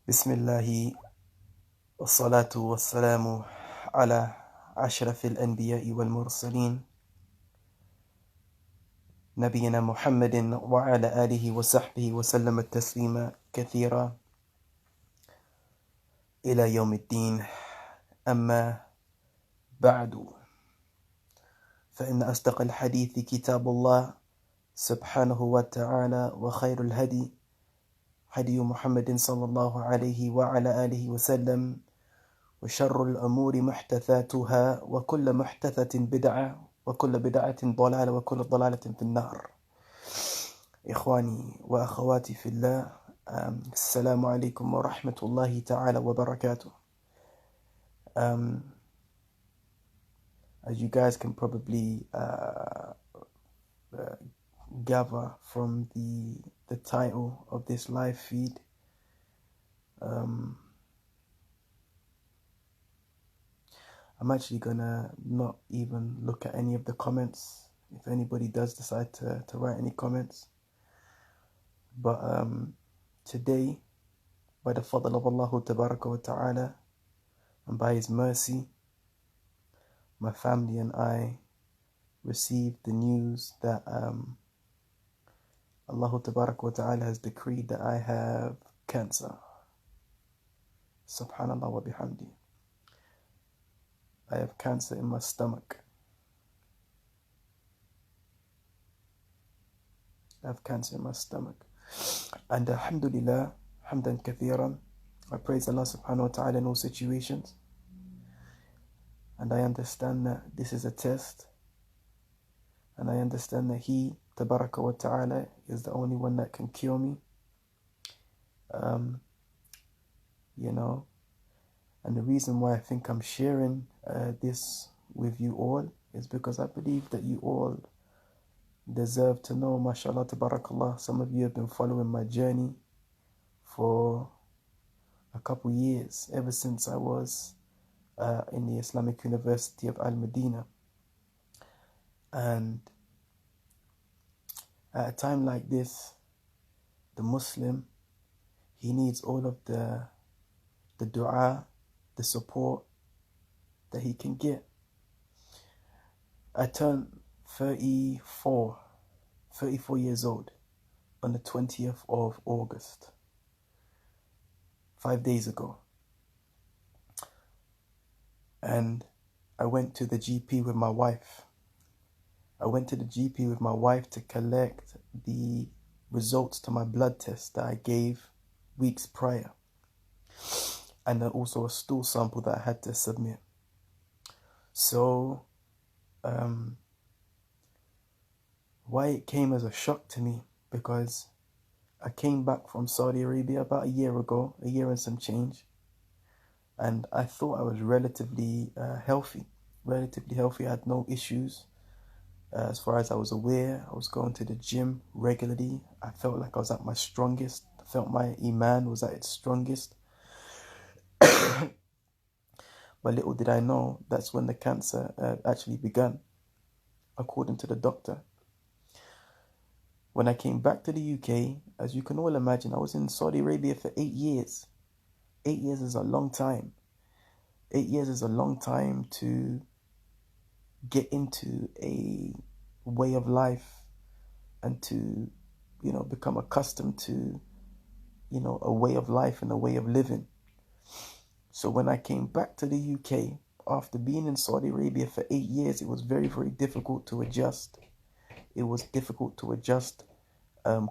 بسم الله والصلاة والسلام على أشرف الأنبياء والمرسلين نبينا محمد وعلى آله وصحبه وسلم التسليم كثيرا إلى يوم الدين. أما بعد، فإن أصدق الحديث كتاب الله سبحانه وتعالى، وخير الهدي هدي محمد صلى الله عليه وعلى آله وسلم، وشر الأمور محدثاتها، وكل محدثة بدعة، وكل بدعة ضلالة، وكل ضلالة في النار. إخواني وأخواتي في الله، السلام عليكم ورحمة الله تعالى وبركاته. As you guys can probably gather from the title of this live feed, I'm actually gonna not even look at any of the comments if anybody does decide to write any comments. But today, by the fadl of Allah Tabaraka wa Ta'ala, and by His mercy, my family and I received the news that Allah Tabaraka wa Ta'ala has decreed that I have cancer. Subhanallah wa bihamdi. I have cancer in my stomach. I have cancer in my stomach. And alhamdulillah, hamdan kathiran, I praise Allah subhanahu wa ta'ala in all situations. And I understand that this is a test. And I understand that He, tabaraka wa ta'ala, is the only one that can cure me. And the reason why I think I'm sharing this with you all is because I believe that you all deserve to know, mashallah, tabarakallah. Some of you have been following my journey for a couple years, ever since I was in the Islamic University of Al-Madinah. And at a time like this, the Muslim, he needs all of the dua, the support that he can get. I turned 34 years old on the 20th of August, 5 days ago. And I went to the GP with my wife. I went to the GP with my wife to collect the results to my blood test that I gave weeks prior. And then also a stool sample that I had to submit. So, why it came as a shock to me, because I came back from Saudi Arabia about a year ago, a year and some change. And I thought I was relatively healthy. I had no issues. As far as I was aware, I was going to the gym regularly. I felt like I was at my strongest. I felt my iman was at its strongest. But little did I know, that's when the cancer actually began, according to the doctor. When I came back to the UK, as you can all imagine, I was in Saudi Arabia for 8 years. 8 years is a long time. 8 years is a long time to get into a way of life and to, become accustomed to, a way of life and a way of living. So when I came back to the UK, after being in Saudi Arabia for 8 years, it was very, very difficult to adjust. It was difficult to adjust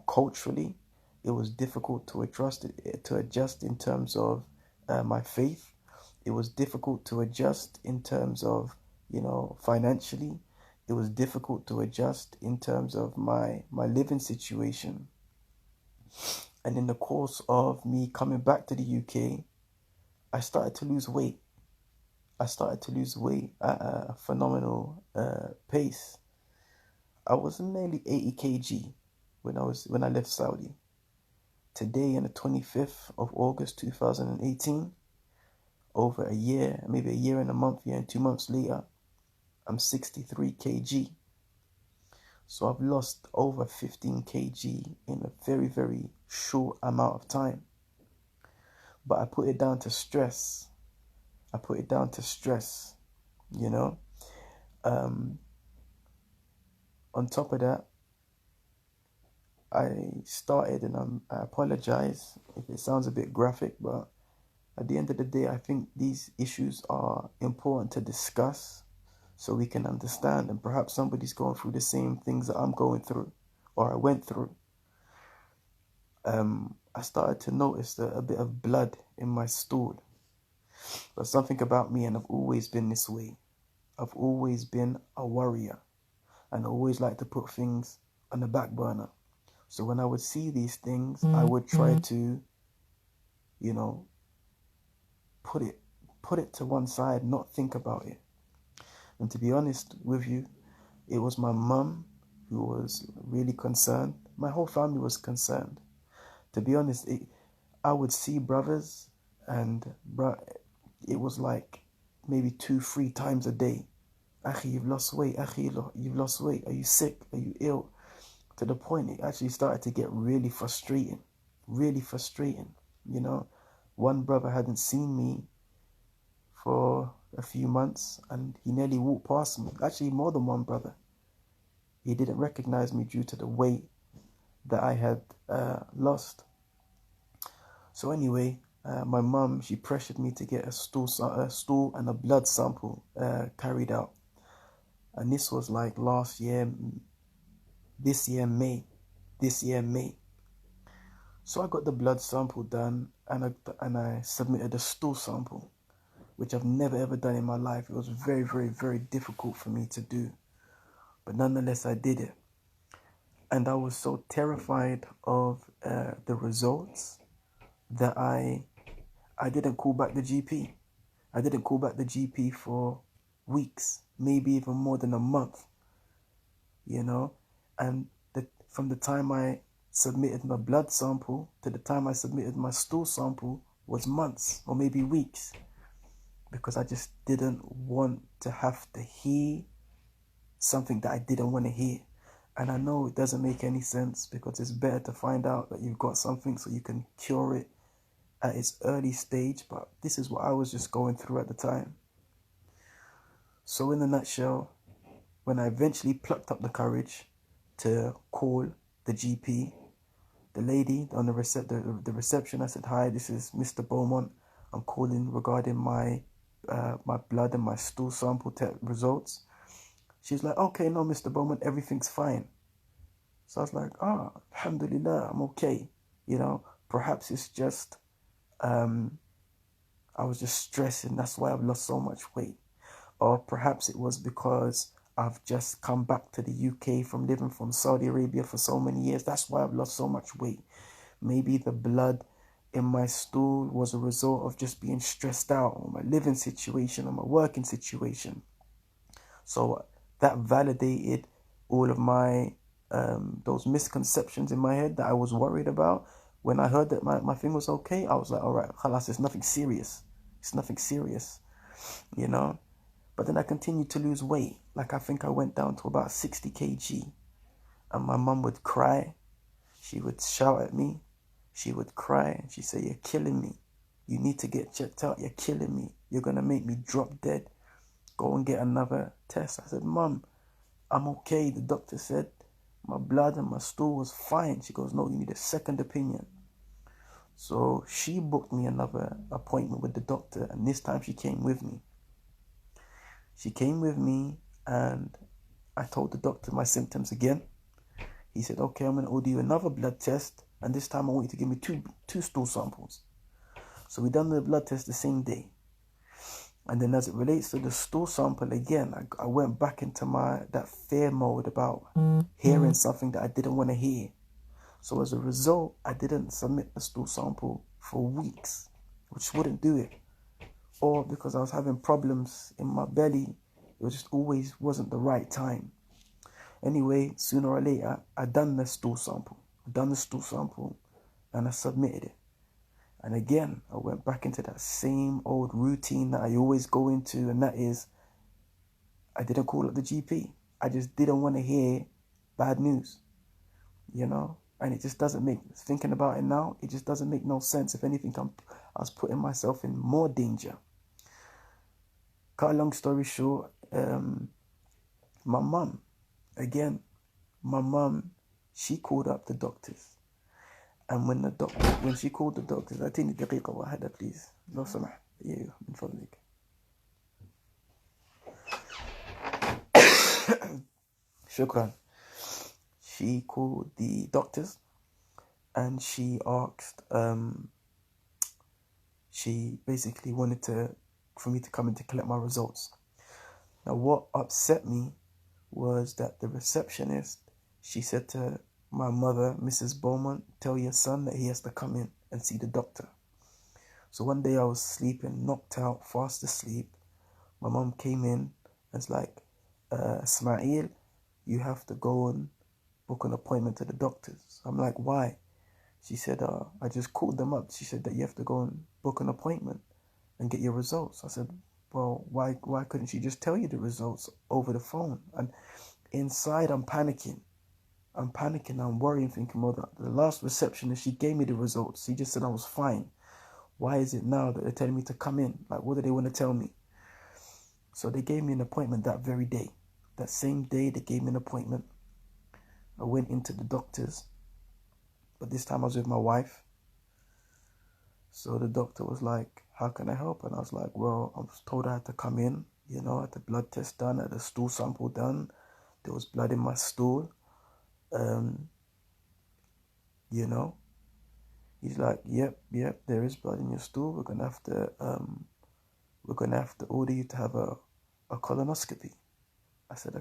culturally. It was difficult to adjust in terms of my faith. It was difficult to adjust in terms of, financially. It was difficult to adjust in terms of my living situation. And in the course of me coming back to the UK, I started to lose weight. I started to lose weight at a phenomenal pace. I was nearly 80 kg when I left Saudi. Today, on the 25th of August 2018, over a year, maybe a year and a month, year and 2 months later, I'm 63 kg. So I've lost over 15 kg in a very, very short amount of time. but I put it down to stress. I put it down to stress, you know. On top of that, I started, and I apologize if it sounds a bit graphic, but at the end of the day, I think these issues are important to discuss so we can understand, and perhaps somebody's going through the same things that I'm going through or I went through. I started to notice a bit of blood in my stool. But something about me, and I've always been this way. I've always been a worrier, and I always like to put things on the back burner. So when I would see these things, I would try to, you know, put it to one side, not think about it. And to be honest with you, it was my mum who was really concerned. My whole family was concerned. To be honest, I would see brothers, and it was like maybe 2-3 times a day. Akhi, you've lost weight. Akhi, you've lost weight. Are you sick? Are you ill? To the point it actually started to get really frustrating. Really frustrating, you know. One brother hadn't seen me for a few months, and he nearly walked past me. Actually, more than one brother. He didn't recognize me due to the weight that I had lost. So anyway, my mum, she pressured me to get a stool and a blood sample carried out. And this was like this year May. So I got the blood sample done, and I submitted a stool sample, which I've never ever done in my life. It was very, very, very difficult for me to do. But nonetheless, I did it. And I was so terrified of the results that I didn't call back the GP. I didn't call back the GP for weeks, maybe even more than a month, you know. And from the time I submitted my blood sample to the time I submitted my stool sample was months or maybe weeks, because I just didn't want to have to hear something that I didn't want to hear. And I know it doesn't make any sense, because it's better to find out that you've got something so you can cure it at its early stage, but this is what I was just going through at the time. So in a nutshell, when I eventually plucked up the courage to call the GP, the lady on the reception, I said, "Hi, this is Mr. Beaumont. I'm calling regarding my blood and my stool sample results." She's like, "Okay, no, Mr. Beaumont, everything's fine." So I was like, alhamdulillah, I'm okay. You know, perhaps it's just, I was just stressing. That's why I've lost so much weight. Or perhaps it was because I've just come back to the UK from living from Saudi Arabia for so many years. That's why I've lost so much weight. Maybe the blood in my stool was a result of just being stressed out on my living situation, on my working situation. So that validated all of my those misconceptions in my head that I was worried about. When I heard that my thing was okay, I was like, all right, khalas, it's nothing serious. It's nothing serious, you know. But then I continued to lose weight. Like, I think I went down to about 60 kg. And my mum would cry. She would shout at me. She would cry. And she'd say, "You're killing me. You need to get checked out. You're killing me. You're going to make me drop dead. Go and get another test." I said, "Mum, I'm okay. The doctor said my blood and my stool was fine." She goes, "No, you need a second opinion." So she booked me another appointment with the doctor. And this time she came with me. She came with me, and I told the doctor my symptoms again. He said, "Okay, I'm going to order you another blood test, and this time I want you to give me two stool samples." So we done the blood test the same day. And then as it relates to the stool sample again, I went back into that fear mode about hearing something that I didn't want to hear. So as a result, I didn't submit the stool sample for weeks, which wouldn't do it. Or because I was having problems in my belly, it just always wasn't the right time. Anyway, sooner or later, I done the stool sample. And I submitted it. And again, I went back into that same old routine that I always go into, and that is, I didn't call up the GP. I just didn't want to hear bad news, you know? And it just doesn't make, thinking about it now, it just doesn't make no sense. If anything, I was putting myself in more danger. Cut a long story short, my mum, again, my mum, she called up the doctors. And when she called the doctors, أعطيني دقيقة واحدة please لو سمحت. ايوه من فضلك. شكرا. She called the doctors and she asked, she basically wanted for me to come in to collect my results. Now what upset me was that the receptionist, she said to my mother, Mrs. Beaumont, tell your son that he has to come in and see the doctor. So one day I was sleeping, knocked out, fast asleep. My mom came in and was like, Ismail, you have to go and book an appointment to the doctors. I'm like, why? She said, I just called them up. She said that you have to go and book an appointment and get your results. I said, well, why couldn't she just tell you the results over the phone? And inside, I'm panicking. I'm worrying, thinking, well, the last receptionist, she gave me the results. She just said I was fine. Why is it now that they're telling me to come in? Like, what do they want to tell me? So they gave me an appointment that very day. That same day, they gave me an appointment. I went into the doctor's, but this time I was with my wife. So the doctor was like, how can I help? And I was like, well, I was told I had to come in, I had the blood test done, I had a stool sample done. There was blood in my stool. He's like, yep, there is blood in your stool. We're gonna have to order you to have a colonoscopy. I said, a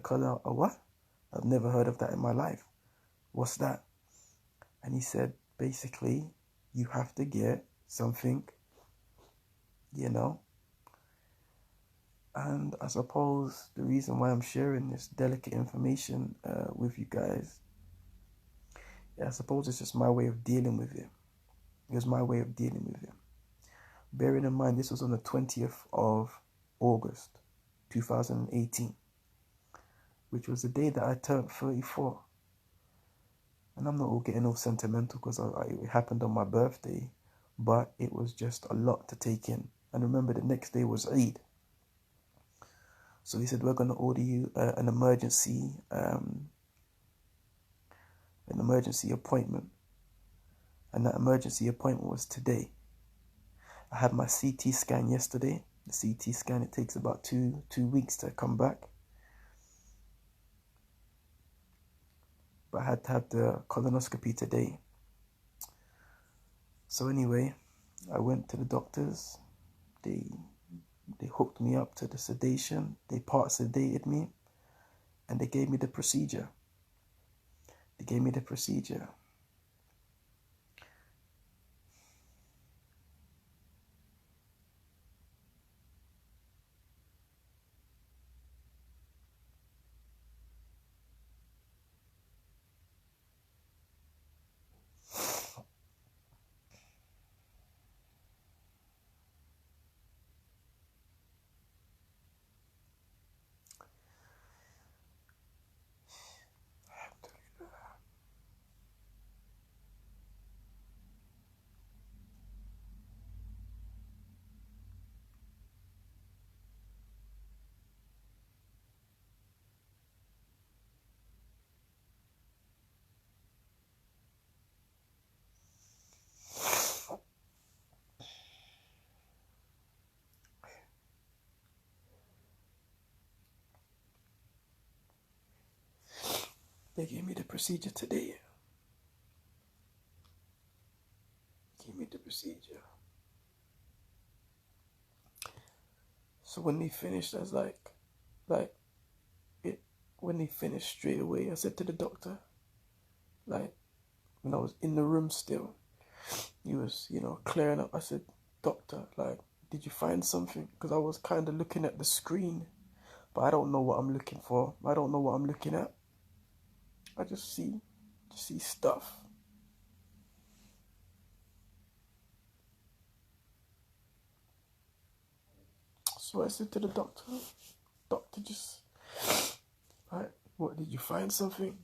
what? I've never heard of that in my life. What's that? And he said, basically, you have to get something, And I suppose the reason why I'm sharing this delicate information with you guys, I suppose it's just my way of dealing with it. It was my way of dealing with it. Bearing in mind, this was on the 20th of August, 2018, which was the day that I turned 34. And I'm not all getting all sentimental because it happened on my birthday, but it was just a lot to take in. And remember, the next day was Eid. So he said, we're going to order you an emergency appointment. And that emergency appointment was today. I had my CT scan yesterday. The CT scan, it takes about two weeks to come back. But I had to have the colonoscopy today. So anyway, I went to the doctors. They hooked me up to the sedation. They part sedated me. And they gave me the procedure. They gave me the procedure today. So when they finished, I was when they finished straight away, I said to the doctor, when I was in the room still, he was, clearing up. I said, doctor, did you find something? Because I was kind of looking at the screen, but I don't know what I'm looking for. I don't know what I'm looking at. I just see stuff. So I said to the doctor, what, did you find something?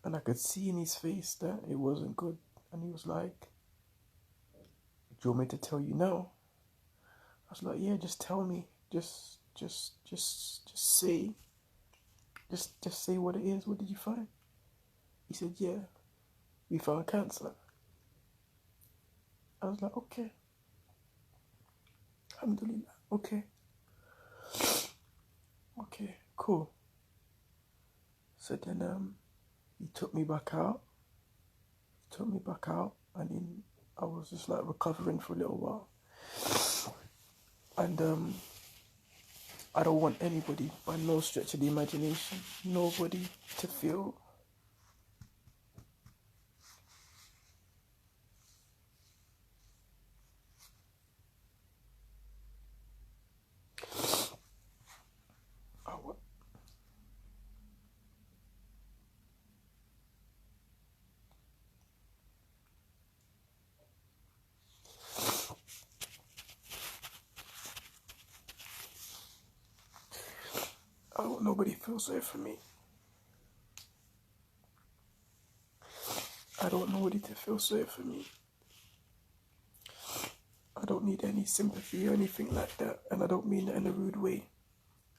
And I could see in his face that it wasn't good. And he was like, "Do you want me to tell you now?" I was like, "Yeah, just tell me. Just say. Just say what it is. What did you find?" He said, "Yeah, we found cancer." I was like, "Okay. Alhamdulillah. Okay. Okay, cool." So then he took me back out. And then I was just like recovering for a little while. And I don't want anybody, by no stretch of the imagination, nobody to feel I don't want nobody to feel sorry for me. I don't want nobody to feel sorry for me. I don't need any sympathy or anything like that, and I don't mean that in a rude way.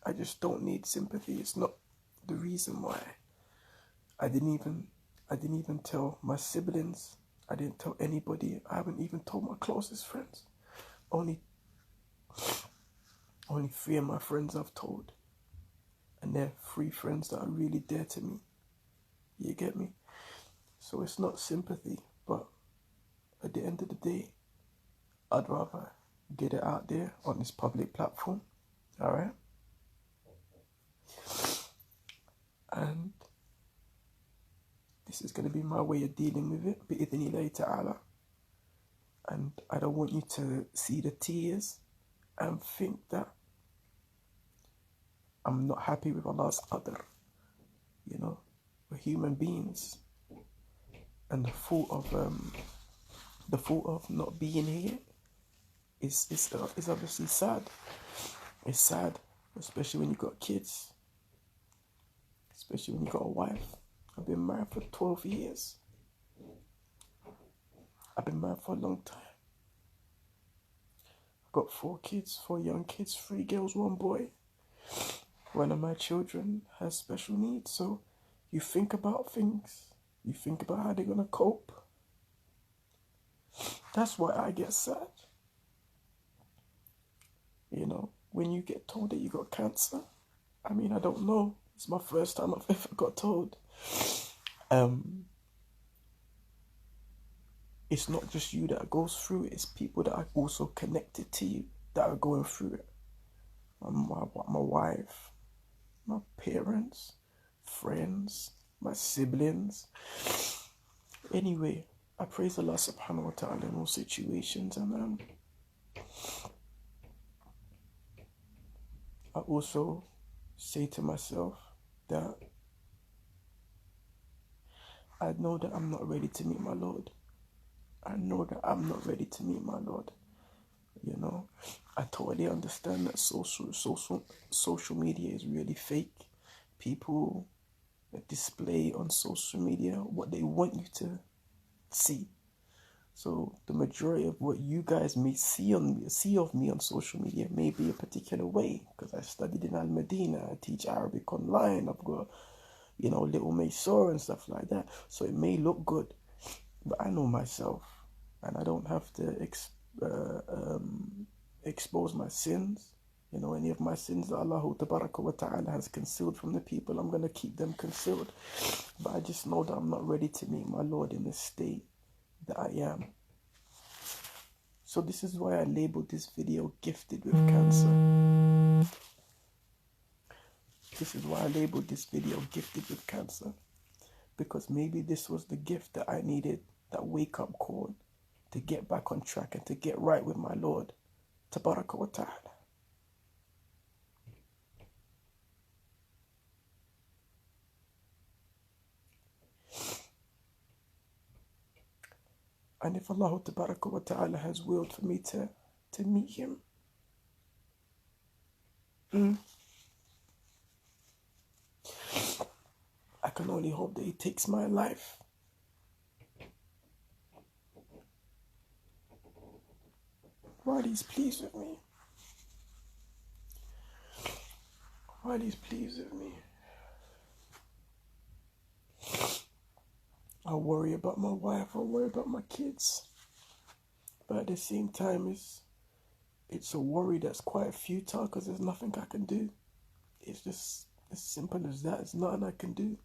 I just don't need sympathy. It's not the reason why. I didn't even tell my siblings. I didn't tell anybody. I haven't even told my closest friends. Only three of my friends I've told. And they're three friends that are really dear to me. You get me? So it's not sympathy, but at the end of the day, I'd rather get it out there on this public platform. Alright? And this is going to be my way of dealing with it, bi'idhnillahi ta'ala. And I don't want you to see the tears and think that I'm not happy with Allah's qadr. You know, we're human beings. And the thought of not being here is obviously sad. It's sad, especially when you got kids, especially when you got a wife. I've been married for 12 years. I've been married for a long time. I've got 4 kids, 4 young kids, 3 girls, 1 boy. One of my children has special needs, so you think about things. You think about how they're going to cope. That's why I get sad. You know, when you get told that you got cancer, I mean, I don't know. It's my first time I've ever got told. It's not just you that goes through it. It's people that are also connected to you that are going through it. My wife, my parents, friends, my siblings. Anyway, I praise Allah subhanahu wa ta'ala in all situations, and I also say to myself that I know that I'm not ready to meet my Lord. I know that I'm not ready to meet my Lord. You know, I totally understand that social media is really fake. People display on social media what they want you to see. So the majority of what you guys may see of me on social media may be a particular way, because I studied in Al-Madinah, I teach Arabic online, I've got, little Maysor and stuff like that. So it may look good, but I know myself, and I don't have to expose my sins. Any of my sins that Allah Tabaraka wa Ta'ala has concealed from the people, I'm going to keep them concealed. But I just know that I'm not ready to meet my Lord in the state that I am. So this is why I labeled this video Gifted with Cancer. This is why I labeled this video Gifted with Cancer. Because maybe this was the gift that I needed, that wake-up call, to get back on track and to get right with my Lord Tabaraka wa Ta'ala. And if Allah Tabaraka wa Ta'ala has willed for me to meet him, I can only hope that He takes my life. While He's pleased with me. While He's pleased with me. I worry about my wife, I worry about my kids. But at the same time, it's a worry that's quite futile because there's nothing I can do. It's just as simple as that. There's nothing I can do.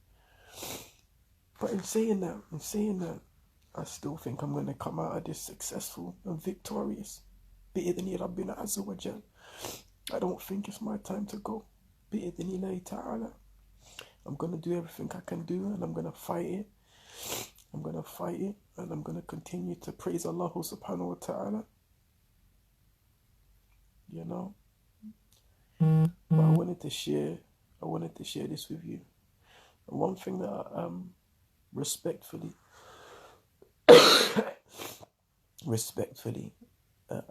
But in saying that, I still think I'm going to come out of this successful and victorious. بإذن ربنا عز وجل. I don't think it's my time to go. بإذن الله تعالى. I'm going to do everything I can do, and I'm going to fight it. I'm going to fight it, and I'm going to continue to praise Allah subhanahu wa ta'ala. You know? But I wanted to share this with you. And one thing that respectfully,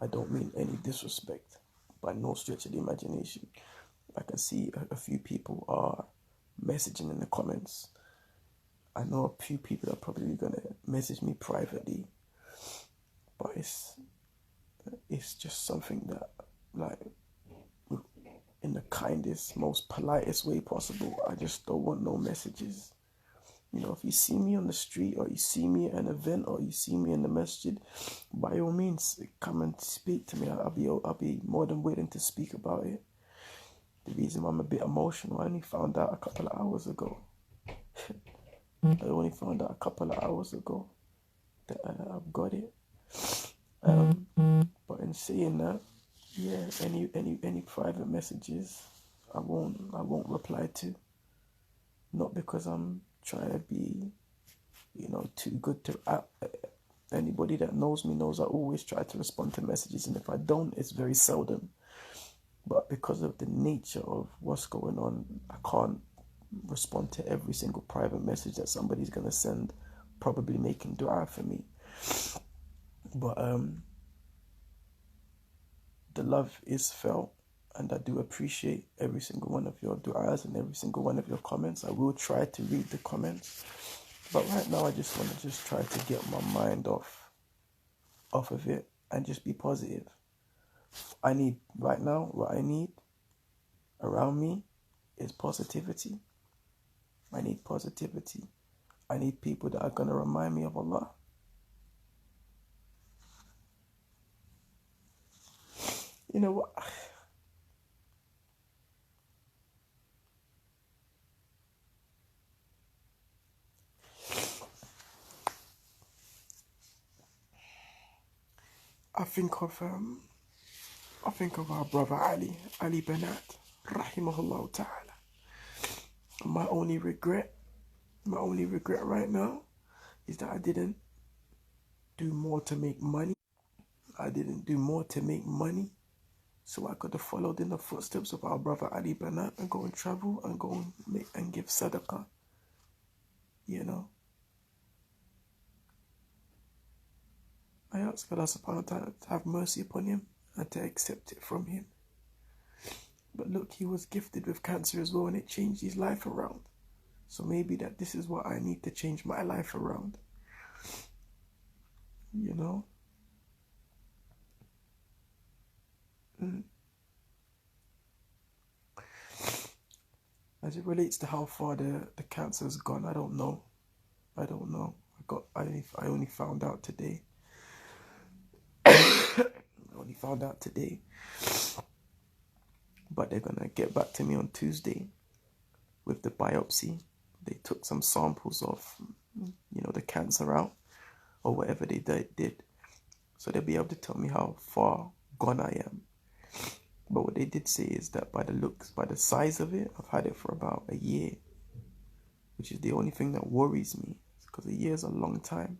I don't mean any disrespect by no stretch of the imagination. I can see a few people are messaging in the comments. I know a few people are probably going to message me privately, but it's just something that, like, in the kindest, most politest way possible, I just don't want no messages. You know, if you see me on the street, or you see me at an event, or you see me in the masjid, by all means, come and speak to me. I'll be more than willing to speak about it. The reason why I'm a bit emotional, I only found out a couple of hours ago. that I've got it. But in saying that, yeah, any private messages, I won't reply to. Not because I'm trying to be, too good to. Anybody that knows me knows I always try to respond to messages, and if I don't, it's very seldom. But because of the nature of what's going on, I can't respond to every single private message that somebody's going to send, probably making dua for me. But the love is felt, and I do appreciate every single one of your du'as and every single one of your comments. I will try to read the comments, but right now I just want to try to get my mind off of it and just be positive. What I need around me is positivity. I need positivity. I need people that are going to remind me of Allah. You know what? I think of our brother Ali Banat, rahimahullah ta'ala. My only regret right now is that I didn't do more to make money. So I could have followed in the footsteps of our brother Ali Banat and go and travel and go and give sadaqah. You know. I ask Allah subhanahu wa ta'ala to have mercy upon him and to accept it from him. But look, he was gifted with cancer as well, and it changed his life around. So maybe that this is what I need to change my life around. You know? As it relates to how far the cancer has gone, I don't know. I only found out today. But they're going to get back to me on Tuesday with the biopsy. They took some samples of, the cancer out, or whatever they did. So they'll be able to tell me how far gone I am. But what they did say is that by the size of it, I've had it for about a year, which is the only thing that worries me, because a year is a long time.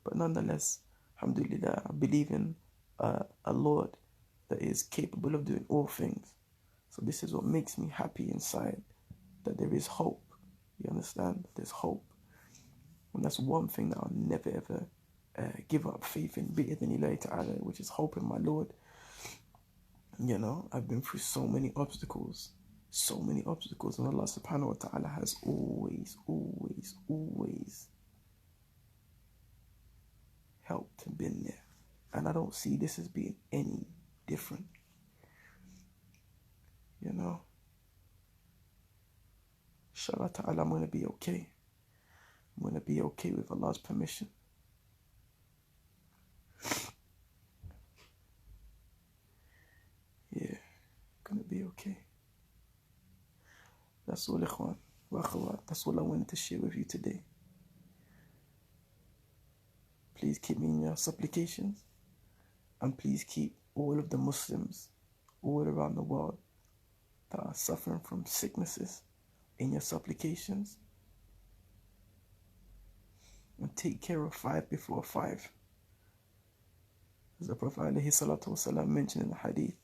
But nonetheless, alhamdulillah, I believe in a Lord that is capable of doing all things. So this is what makes me happy inside, that there is hope. You understand? There's hope. And that's one thing that I'll never ever give up faith in, bi'idhnillahi ta'ala, which is hope in my Lord. You know, I've been through so many obstacles, so many obstacles, and Allah subhanahu wa ta'ala has always helped and been there. And I don't see this as being any different. You know, inshallah ta'ala, I'm going to be okay. I'm going to be okay with Allah's permission. Yeah, going to be okay. That's all, ikhwan wa akhawat. That's all I wanted to share with you today. Please keep me in your supplications, and please keep all of the Muslims all around the world that are suffering from sicknesses in your supplications. And take care of 5 before 5. As the Prophet ﷺ mentioned in the hadith,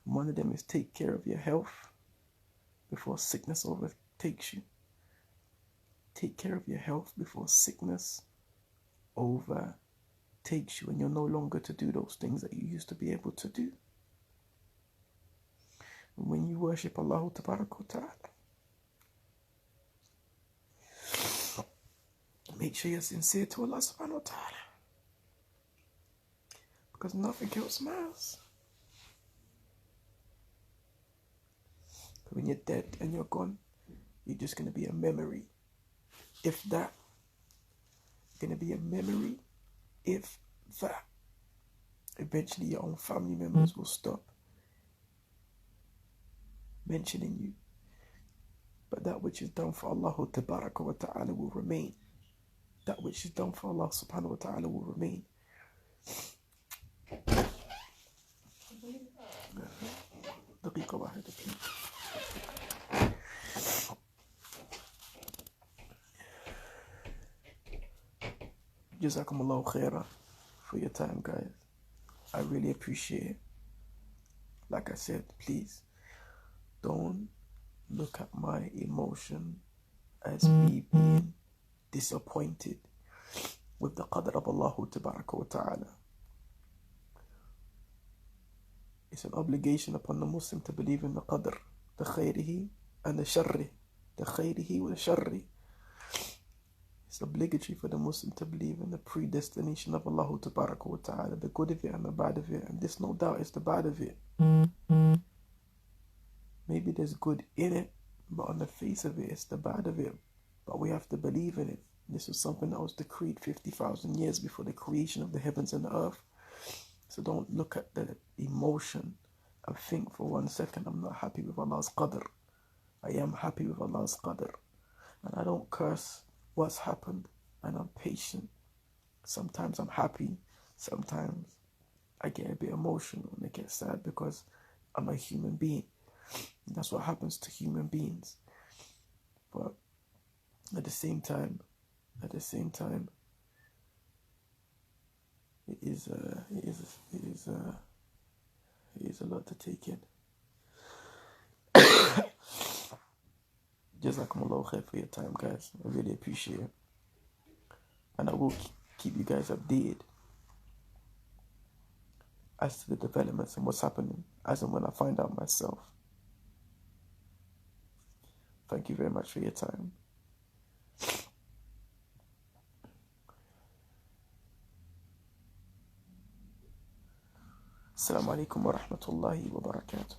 one of them is take care of your health before sickness overtakes you. Take care of your health before sickness overtakes you and you're no longer to do those things that you used to be able to do. And when you worship Allah Ta'ala, make sure you're sincere to Allah subhanahu wa ta'ala, because nothing else matters. When you're dead and you're gone, you're just going to be a memory. If that. You're going to be a memory. If that. Eventually your own family members will stop mentioning you. But that which is done for Allah Tabaraka wa ta'ala will remain. That which is done for Allah subhanahu wa ta'ala will remain. دقيقة واحدة please. Jazakumullahu khaira for your time, guys. I really appreciate it. Like I said, please don't look at my emotion as me being disappointed with the qadr of Allah Tabaraka wa ta'ala. It's an obligation upon the Muslim to believe in the qadr, the khayrihi and the sharri, the khayrihi wa the sharri. It's obligatory for the Muslim to believe in the predestination of Allah Tabaraka wa ta'ala, the good of it and the bad of it, and this no doubt is the bad of it. Maybe there's good in it, but on the face of it, it's the bad of it. But we have to believe in it. This was something that was decreed 50,000 years before the creation of the heavens and the earth. So don't look at the emotion and think for 1 second, I'm not happy with Allah's qadr. I am happy with Allah's qadr. And I don't curse what's happened, and I'm patient. Sometimes I'm happy. Sometimes I get a bit emotional and I get sad because I'm a human being. That's what happens to human beings. But at the same time, it is a lot to take in. Jazakumullahu khair for your time, guys. I really appreciate it. And I will keep you guys updated as to the developments and what's happening as and when I find out myself. Thank you very much for your time. Assalamu alaikum wa rahmatullahi wa barakatuh.